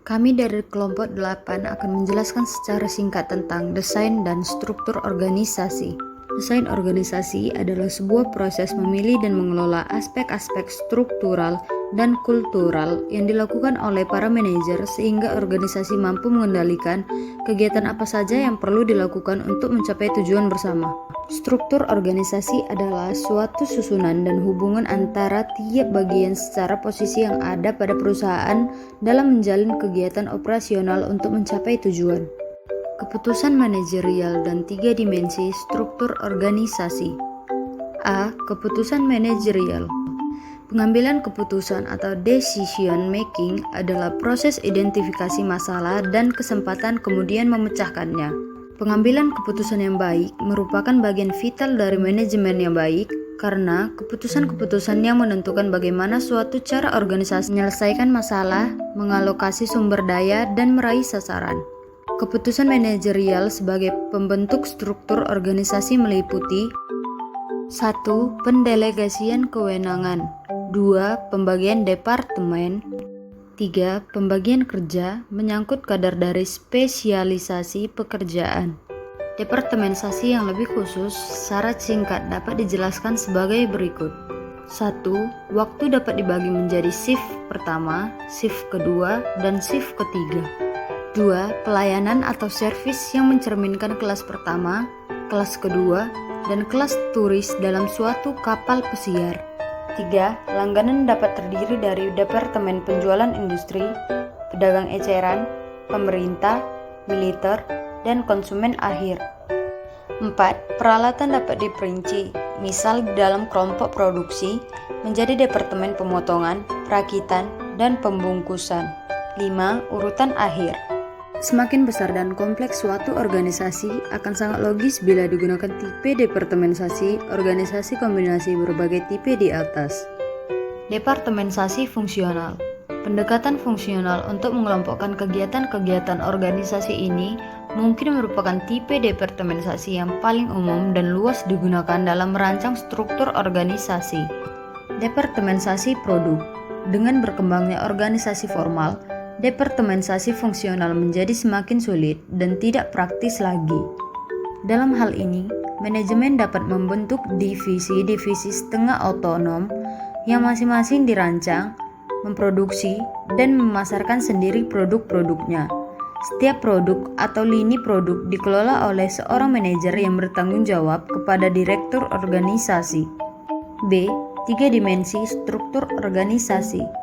Kami dari kelompok 8 akan menjelaskan secara singkat tentang desain dan struktur organisasi. Desain organisasi adalah sebuah proses memilih dan mengelola aspek-aspek struktural dan kultural yang dilakukan oleh para manajer sehingga organisasi mampu mengendalikan kegiatan apa saja yang perlu dilakukan untuk mencapai tujuan bersama. Struktur organisasi adalah suatu susunan dan hubungan antara tiap bagian secara posisi yang ada pada perusahaan dalam menjalin kegiatan operasional untuk mencapai tujuan. Keputusan manajerial dan 3 dimensi struktur organisasi. A. Keputusan manajerial. Pengambilan keputusan atau decision making adalah proses identifikasi masalah dan kesempatan kemudian memecahkannya. Pengambilan keputusan yang baik merupakan bagian vital dari manajemen yang baik karena keputusan-keputusan yang menentukan bagaimana suatu cara organisasi menyelesaikan masalah, mengalokasi sumber daya, dan meraih sasaran. Keputusan manajerial sebagai pembentuk struktur organisasi meliputi 1. Pendelegasian kewenangan 2. Pembagian departemen 3. Pembagian kerja menyangkut kadar dari spesialisasi pekerjaan. Departementasi yang lebih khusus, syarat singkat dapat dijelaskan sebagai berikut. 1. Waktu dapat dibagi menjadi shift pertama, shift kedua, dan shift ketiga. 2. Pelayanan atau servis yang mencerminkan kelas pertama, kelas kedua, dan kelas turis dalam suatu kapal pesiar. 3. Langganan dapat terdiri dari departemen penjualan industri, pedagang eceran, pemerintah, militer, dan konsumen akhir. 4. Peralatan dapat diperinci, misal di dalam kelompok produksi, menjadi departemen pemotongan, perakitan, dan pembungkusan. 5. Urutan akhir. Semakin besar dan kompleks suatu organisasi akan sangat logis bila digunakan tipe departementasi, organisasi kombinasi berbagai tipe di atas. Departementasi fungsional. Pendekatan fungsional untuk mengelompokkan kegiatan-kegiatan organisasi ini mungkin merupakan tipe departementasi yang paling umum dan luas digunakan dalam merancang struktur organisasi. Departementasi produk. Dengan berkembangnya organisasi formal, departementasi fungsional menjadi semakin sulit dan tidak praktis lagi. Dalam hal ini, manajemen dapat membentuk divisi-divisi setengah otonom yang masing-masing dirancang, memproduksi, dan memasarkan sendiri produk-produknya. Setiap produk atau lini produk dikelola oleh seorang manajer yang bertanggung jawab kepada direktur organisasi. B. 3 dimensi struktur organisasi.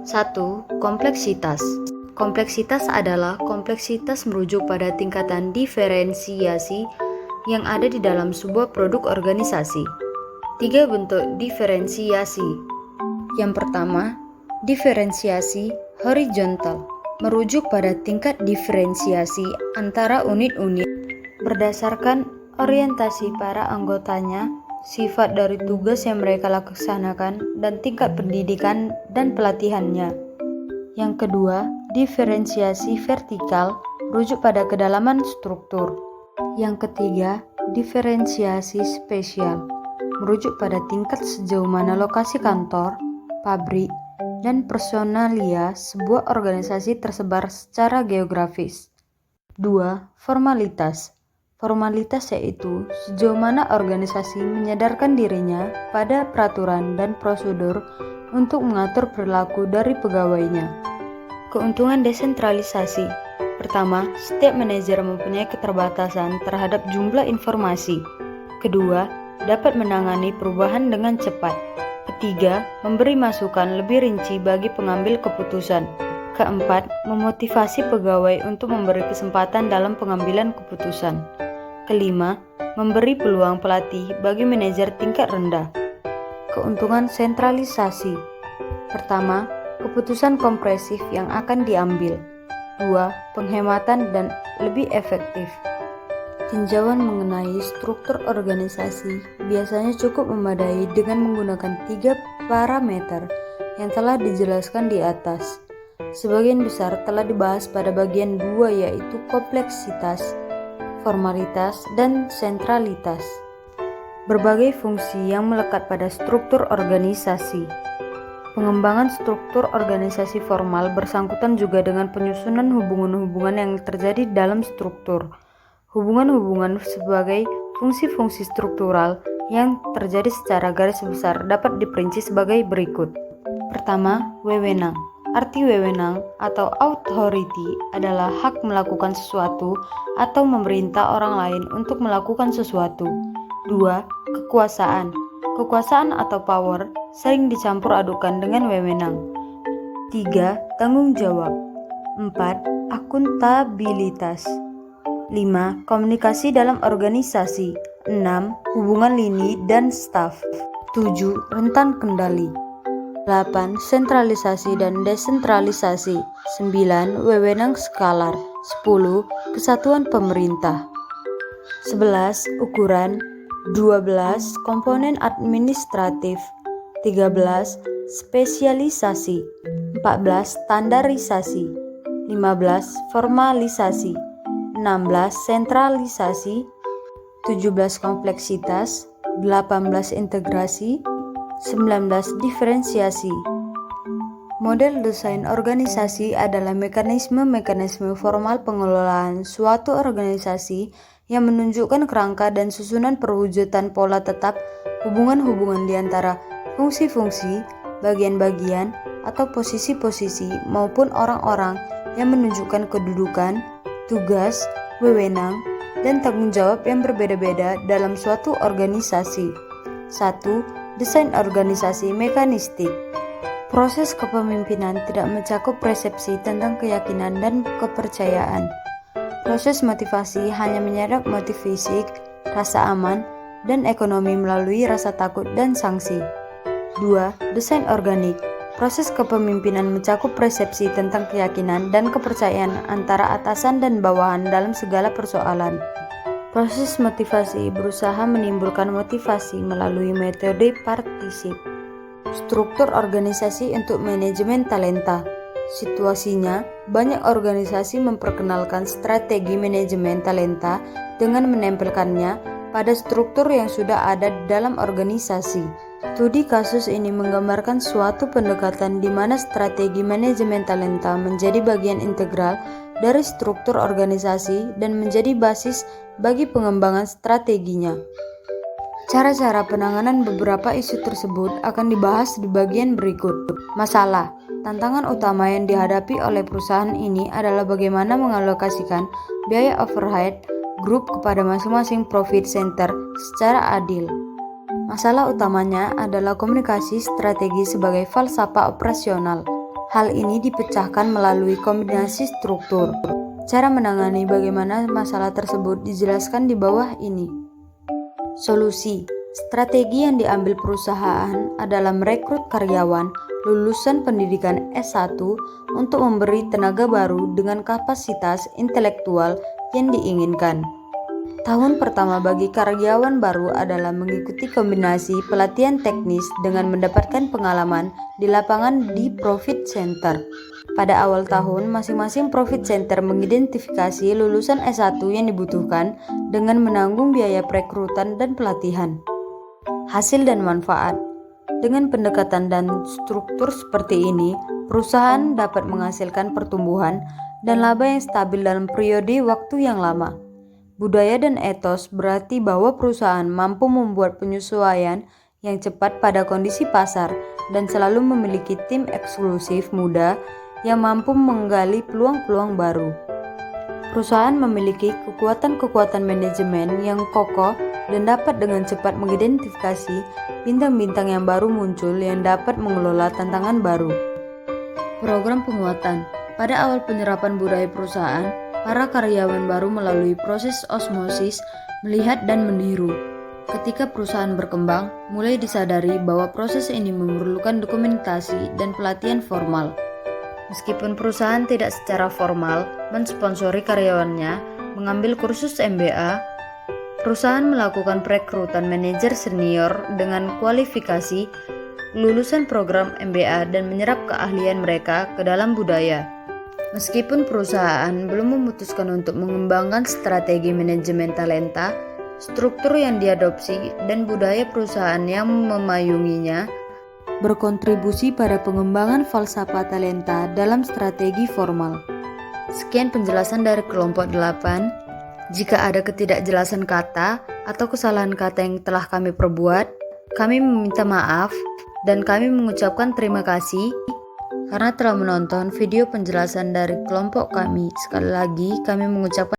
1. Kompleksitas. Kompleksitas adalah kompleksitas merujuk pada tingkatan diferensiasi yang ada di dalam sebuah produk organisasi. 3 bentuk diferensiasi. Yang pertama, diferensiasi horizontal, merujuk pada tingkat diferensiasi antara unit-unit berdasarkan orientasi para anggotanya, sifat dari tugas yang mereka laksanakan, dan tingkat pendidikan dan pelatihannya. Yang kedua, diferensiasi vertikal, merujuk pada kedalaman struktur. Yang ketiga, diferensiasi spesial, merujuk pada tingkat sejauh mana lokasi kantor, pabrik, dan personalia sebuah organisasi tersebar secara geografis. 2. Formalitas. Formalitas yaitu sejauh mana organisasi menyadarkan dirinya pada peraturan dan prosedur untuk mengatur perilaku dari pegawainya. Keuntungan desentralisasi. Pertama, setiap manajer mempunyai keterbatasan terhadap jumlah informasi. Kedua, dapat menangani perubahan dengan cepat. Ketiga, memberi masukan lebih rinci bagi pengambil keputusan. Keempat, memotivasi pegawai untuk memberi kesempatan dalam pengambilan keputusan. Kelima, memberi peluang pelatih bagi manajer tingkat rendah. Keuntungan sentralisasi. Pertama, keputusan kompresif yang akan diambil. 2. Penghematan dan lebih efektif. Tinjauan mengenai struktur organisasi biasanya cukup memadai dengan menggunakan 3 parameter yang telah dijelaskan di atas. Sebagian besar telah dibahas pada bagian 2 yaitu kompleksitas, formalitas, dan sentralitas. Berbagai fungsi yang melekat pada struktur organisasi. Pengembangan struktur organisasi formal bersangkutan juga dengan penyusunan hubungan-hubungan yang terjadi dalam struktur. Hubungan-hubungan sebagai fungsi-fungsi struktural yang terjadi secara garis besar dapat diperinci sebagai berikut. Pertama, wewenang. Arti wewenang atau authority adalah hak melakukan sesuatu atau memerintah orang lain untuk melakukan sesuatu. 2. Kekuasaan. Kekuasaan atau power sering dicampur adukan dengan wewenang. 3. Tanggung jawab. 4. Akuntabilitas. 5. Komunikasi dalam organisasi. 6. Hubungan lini dan staf. 7. Rentan kendali. 8. Sentralisasi dan desentralisasi. 9. Wewenang skalar. 10. Kesatuan pemerintah. 11. Ukuran. 12. Komponen administratif. 13. Spesialisasi. 14. Standarisasi. 15. Formalisasi. 16. Sentralisasi. 17. Kompleksitas. 18. Integrasi. 19. Diferensiasi. Model desain organisasi adalah mekanisme-mekanisme formal pengelolaan suatu organisasi yang menunjukkan kerangka dan susunan perwujudan pola tetap hubungan-hubungan di antara fungsi-fungsi, bagian-bagian, atau posisi-posisi maupun orang-orang yang menunjukkan kedudukan, tugas, wewenang, dan tanggung jawab yang berbeda-beda dalam suatu organisasi. 1. Desain organisasi mekanistik. Proses kepemimpinan tidak mencakup persepsi tentang keyakinan dan kepercayaan. Proses motivasi hanya menyerap motif fisik, rasa aman, dan ekonomi melalui rasa takut dan sanksi. 2. Desain organik. Proses kepemimpinan mencakup persepsi tentang keyakinan dan kepercayaan antara atasan dan bawahan dalam segala persoalan. Proses motivasi berusaha menimbulkan motivasi melalui metode partisip. Struktur organisasi untuk manajemen talenta. Situasinya, banyak organisasi memperkenalkan strategi manajemen talenta dengan menempelkannya pada struktur yang sudah ada dalam organisasi. Studi kasus ini menggambarkan suatu pendekatan di mana strategi manajemen talenta menjadi bagian integral dari struktur organisasi dan menjadi basis bagi pengembangan strateginya. Cara-cara penanganan beberapa isu tersebut akan dibahas di bagian berikut. Masalah. Tantangan utama yang dihadapi oleh perusahaan ini adalah bagaimana mengalokasikan biaya overhead grup kepada masing-masing profit center secara adil. Masalah utamanya adalah komunikasi strategi sebagai falsafah operasional. Hal ini dipecahkan melalui kombinasi struktur. Cara menangani bagaimana masalah tersebut dijelaskan di bawah ini. Solusi. Strategi yang diambil perusahaan adalah merekrut karyawan lulusan pendidikan S1 untuk memberi tenaga baru dengan kapasitas intelektual yang diinginkan. Tahun pertama bagi karyawan baru adalah mengikuti kombinasi pelatihan teknis dengan mendapatkan pengalaman di lapangan di profit center. Pada awal tahun, masing-masing profit center mengidentifikasi lulusan S1 yang dibutuhkan dengan menanggung biaya perekrutan dan pelatihan. Hasil dan manfaat. Dengan pendekatan dan struktur seperti ini, perusahaan dapat menghasilkan pertumbuhan dan laba yang stabil dalam periode waktu yang lama. Budaya dan etos berarti bahwa perusahaan mampu membuat penyesuaian yang cepat pada kondisi pasar dan selalu memiliki tim eksklusif muda yang mampu menggali peluang-peluang baru. Perusahaan memiliki kekuatan-kekuatan manajemen yang kokoh dan dapat dengan cepat mengidentifikasi bintang-bintang yang baru muncul yang dapat mengelola tantangan baru. Program penguatan. Pada awal penyerapan budaya perusahaan, para karyawan baru melalui proses osmosis melihat dan meniru. Ketika perusahaan berkembang, mulai disadari bahwa proses ini memerlukan dokumentasi dan pelatihan formal. Meskipun perusahaan tidak secara formal mensponsori karyawannya mengambil kursus MBA, perusahaan melakukan perekrutan manajer senior dengan kualifikasi lulusan program MBA dan menyerap keahlian mereka ke dalam budaya. Meskipun perusahaan belum memutuskan untuk mengembangkan strategi manajemen talenta, struktur yang diadopsi dan budaya perusahaan yang memayunginya berkontribusi pada pengembangan falsafah talenta dalam strategi formal. Sekian penjelasan dari kelompok 8. Jika ada ketidakjelasan kata atau kesalahan kata yang telah kami perbuat, kami meminta maaf dan kami mengucapkan terima kasih karena telah menonton video penjelasan dari kelompok kami. Sekali lagi, kami mengucapkan